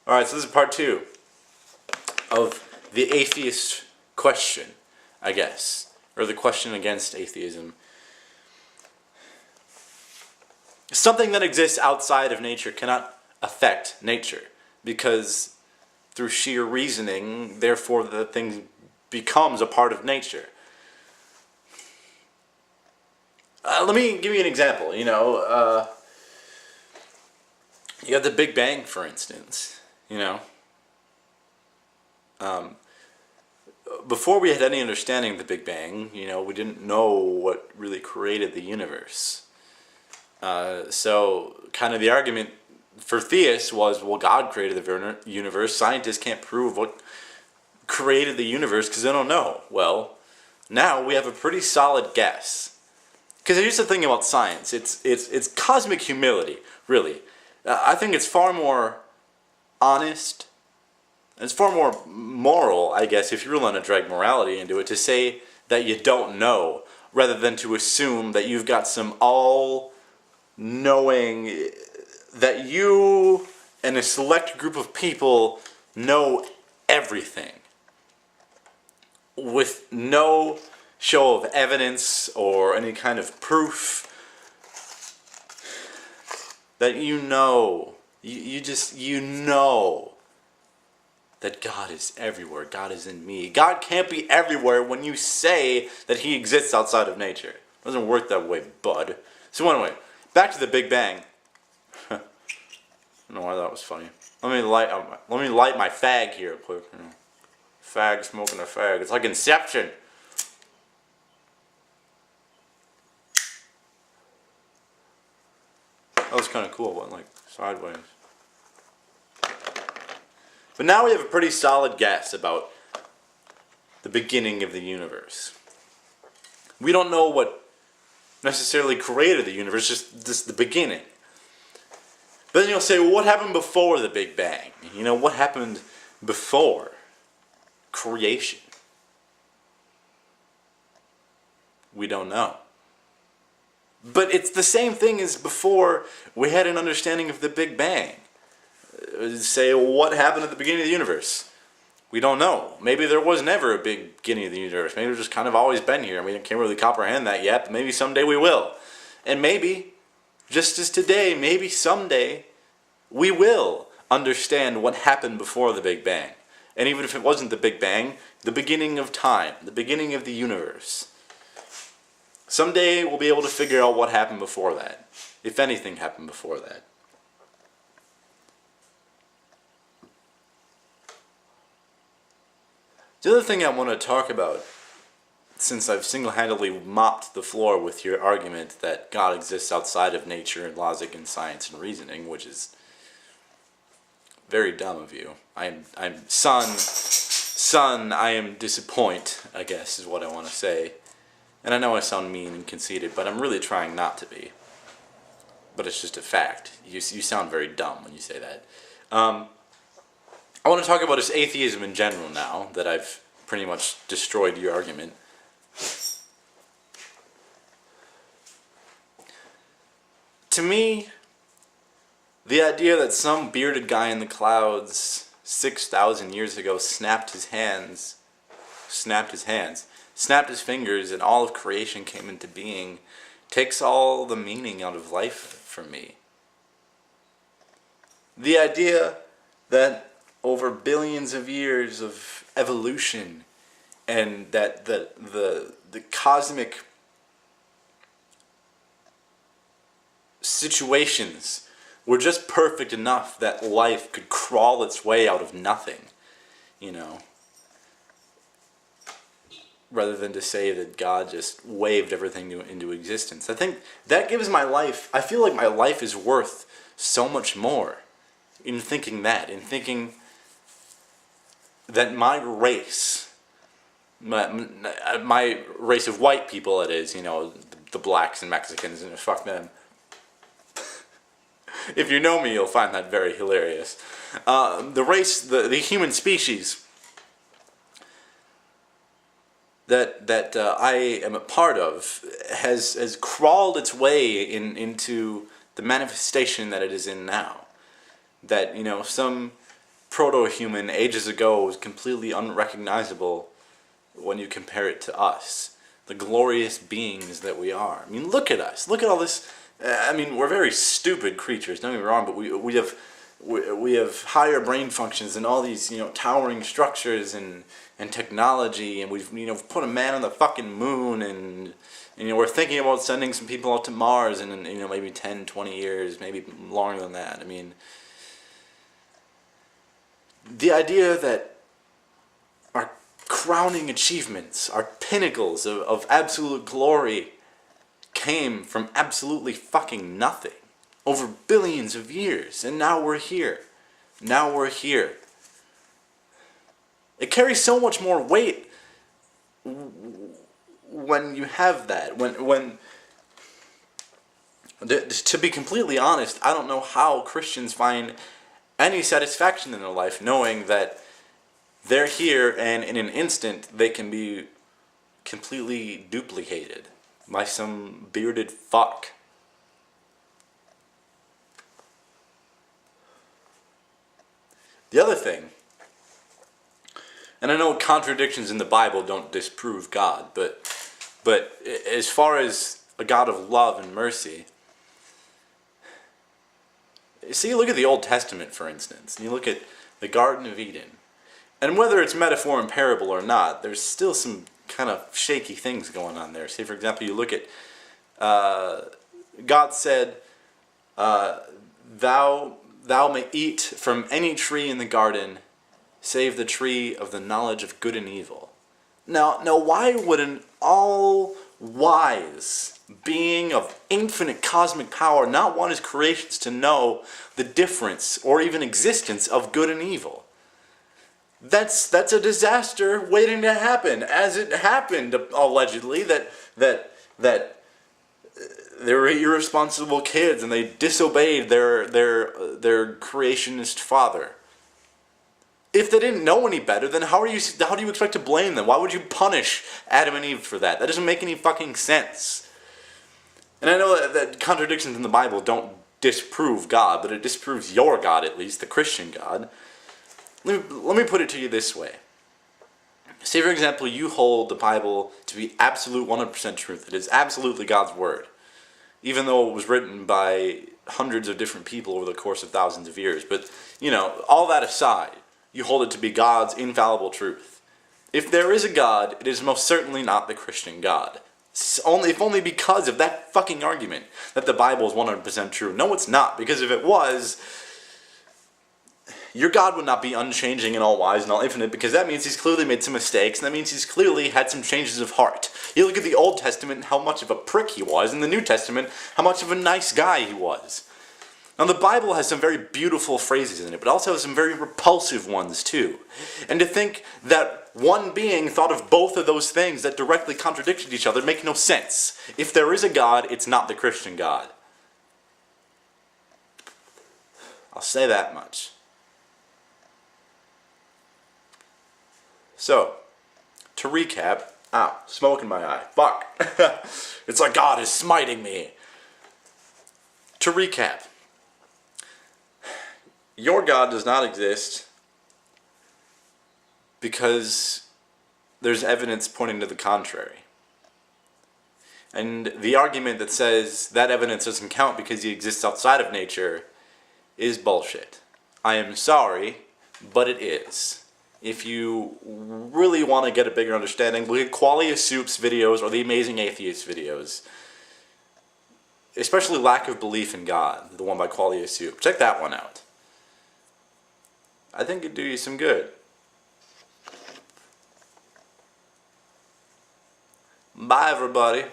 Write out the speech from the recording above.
Alright, so this is part 2 of the atheist question, I guess. Or the question against atheism. Something that exists outside of nature cannot affect nature, because through sheer reasoning, therefore the thing becomes a part of nature. Let me give you an example. You have the Big Bang, for instance. Before we had any understanding of the Big Bang, we didn't know what really created the universe. So, kind of the argument for theists was, well, God created the universe. Scientists can't prove what created the universe because they don't know. Well, now we have a pretty solid guess. Because here's the thing about science. It's cosmic humility, really. I think it's far more honest. It's far more moral, I guess, if you're willing to drag morality into it, to say that you don't know, rather than to assume that you've got some all-knowing, that you and a select group of people know everything, with no show of evidence or any kind of proof that you know that God is everywhere. God is in me. God can't be everywhere when you say that He exists outside of nature. It doesn't work that way, bud. So anyway, back to the Big Bang. I don't know why that was funny. Let me light my fag here quick. Fag smoking a fag. It's like Inception. That was kind of cool. It went like sideways. But now we have a pretty solid guess about the beginning of the universe. We don't know what necessarily created the universe, just the beginning. But then you'll say, well, what happened before the Big Bang? What happened before creation? We don't know. But it's the same thing as before we had an understanding of the Big Bang. Say, well, what happened at the beginning of the universe? We don't know. Maybe there was never a beginning of the universe. Maybe it's just kind of always been here. We can't really comprehend that yet, but maybe someday we will. And maybe, just as today, maybe someday, we will understand what happened before the Big Bang. And even if it wasn't the Big Bang, the beginning of time, the beginning of the universe. Someday we'll be able to figure out what happened before that, if anything happened before that. The other thing I want to talk about, since I've single-handedly mopped the floor with your argument that God exists outside of nature and logic and science and reasoning, which is very dumb of you. Son, I am disappointed, I guess is what I want to say. And I know I sound mean and conceited, but I'm really trying not to be. But it's just a fact. You sound very dumb when you say that. I want to talk about just atheism in general now, that I've pretty much destroyed your argument. To me, the idea that some bearded guy in the clouds 6,000 years ago snapped his fingers, and all of creation came into being, takes all the meaning out of life for me. The idea that over billions of years of evolution, and that the cosmic situations were just perfect enough that life could crawl its way out of nothing, rather than to say that God just waved everything into existence. I think that gives my life, I feel like my life is worth so much more in thinking that my race, my race of white people, it is, the blacks and Mexicans, and fuck them. If you know me, you'll find that very hilarious. The race, the human species that I am a part of has crawled its way into the manifestation that it is in now. That some proto-human ages ago was completely unrecognizable when you compare it to us, the glorious beings that we are. I mean, look at us. Look at all this. I mean, we're very stupid creatures. Don't get me wrong, but we have higher brain functions and all these, towering structures and technology, and we've put a man on the fucking moon, and we're thinking about sending some people out to Mars in maybe 10, 20 years, maybe longer than that. I mean, the idea that our crowning achievements, our pinnacles of absolute glory came from absolutely fucking nothing over billions of years, and now we're here. Now we're here. It carries so much more weight when you have that. To be completely honest, I don't know how Christians find any satisfaction in their life knowing that they're here and in an instant they can be completely duplicated by some bearded fuck. The other thing, and I know contradictions in the Bible don't disprove God, but as far as a God of love and mercy, see, you look at the Old Testament, for instance, and you look at the Garden of Eden, and whether it's metaphor and parable or not, there's still some kind of shaky things going on there. Say, for example, you look at, God said, thou may eat from any tree in the garden, save the tree of the knowledge of good and evil. Now why would an all-wise being of infinite cosmic power not want his creations to know the difference or even existence of good and evil? That's a disaster waiting to happen, as it happened allegedly that they were irresponsible kids and they disobeyed their creationist father. If they didn't know any better, then how do you expect to blame them? Why would you punish Adam and Eve for that? That doesn't make any fucking sense. And I know that contradictions in the Bible don't disprove God, but it disproves your God, at least, the Christian God. Let me put it to you this way. Say, for example, you hold the Bible to be absolute 100% truth. It is absolutely God's word, even though it was written by hundreds of different people over the course of thousands of years. But, all that aside, you hold it to be God's infallible truth. If there is a God, it is most certainly not the Christian God. If only because of that fucking argument that the Bible is 100% true. No, it's not, because if it was, your God would not be unchanging and all-wise and all-infinite, because that means he's clearly made some mistakes, and that means he's clearly had some changes of heart. You look at the Old Testament and how much of a prick he was, and the New Testament, how much of a nice guy he was. Now, the Bible has some very beautiful phrases in it, but also has some very repulsive ones, too. And to think that one being thought of both of those things that directly contradicted each other make no sense. If there is a God, it's not the Christian God. I'll say that much. So, to recap, ow, smoke in my eye, fuck. It's like God is smiting me. To recap, your God does not exist because there's evidence pointing to the contrary. And the argument that says that evidence doesn't count because he exists outside of nature is bullshit. I am sorry, but it is. If you really want to get a bigger understanding, look at Qualia Soup's videos or the Amazing Atheist videos. Especially Lack of Belief in God, the one by Qualia Soup. Check that one out. I think it'd do you some good. Bye, everybody.